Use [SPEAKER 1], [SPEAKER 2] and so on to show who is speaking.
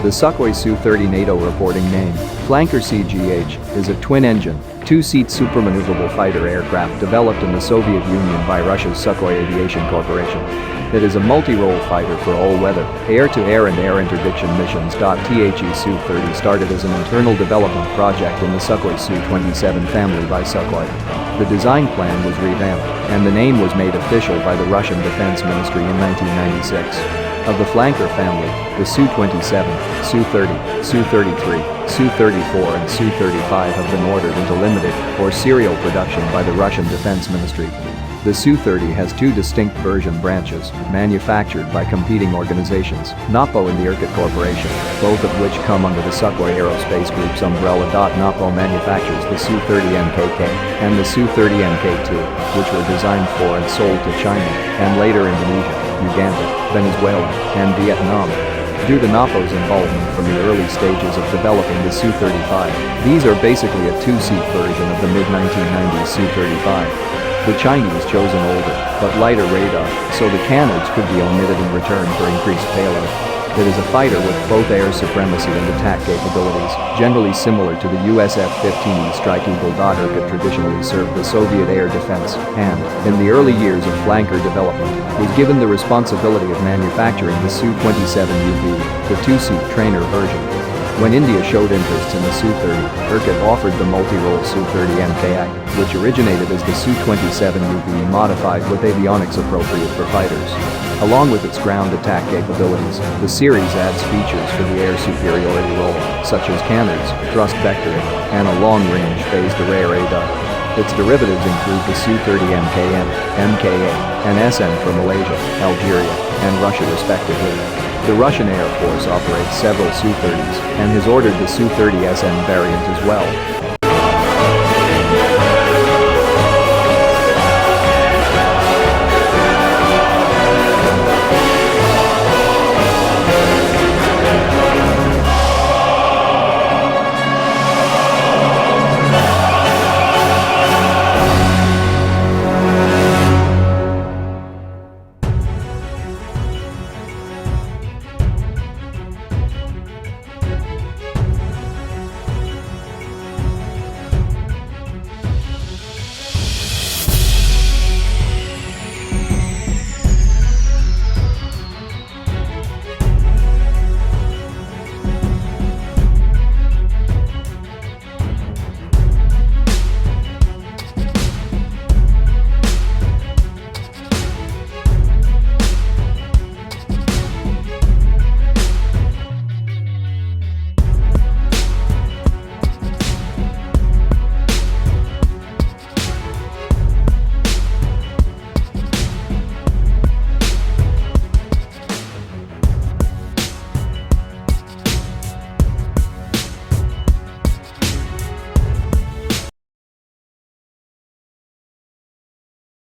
[SPEAKER 1] The Sukhoi Su-30 NATO reporting name, Flanker CGH, is a twin-engine, two-seat supermaneuverable fighter aircraft developed in the Soviet Union by Russia's Sukhoi Aviation Corporation. It is a multi-role fighter for all-weather, air-to-air and air interdiction missions. The Su-30 started as an internal development project in the Sukhoi Su-27 family by Sukhoi. The design plan was revamped, and the name was made official by the Russian Defense Ministry in 1996. Of the flanker family, the Su-27, Su-30, Su-33, Su-34 and Su-35 have been ordered into limited or serial production by the Russian Defense Ministry. The Su-30 has two distinct version branches, manufactured by competing organizations, KnAAPO and the Irkut Corporation, both of which come under the Sukhoi Aerospace Group's umbrella. KnAAPO manufactures the Su-30 MKK and the Su-30 MK2, which were designed for and sold to China, and later Indonesia, Uganda, Venezuela, and Vietnam. Due to KnAAPO's involvement from the early stages of developing the Su-35, these are basically a two-seat version of the mid-1990s Su-35. The Chinese chose an older, but lighter radar, so the cannons could be omitted in return for increased payload. It is a fighter with both air supremacy and attack capabilities, generally similar to the US F-15 Strike Eagle. Irkut traditionally served the Soviet air defense and, in the early years of flanker development, was given the responsibility of manufacturing the Su-27 the two-seat trainer version. When India showed interest in the Su-30, Irkut offered the multirole Su-30 MKI, which originated as the Su-27 modified with avionics appropriate for fighters. Along with its ground attack capabilities, the series adds features for the air superiority role, such as cannons, thrust vectoring, and a long-range phased array radar. Its derivatives include the Su-30 MKN, MKA, and SN for Malaysia, Algeria, and Russia respectively. The Russian Air Force operates several Su-30s and has ordered the Su-30 SN variant as well.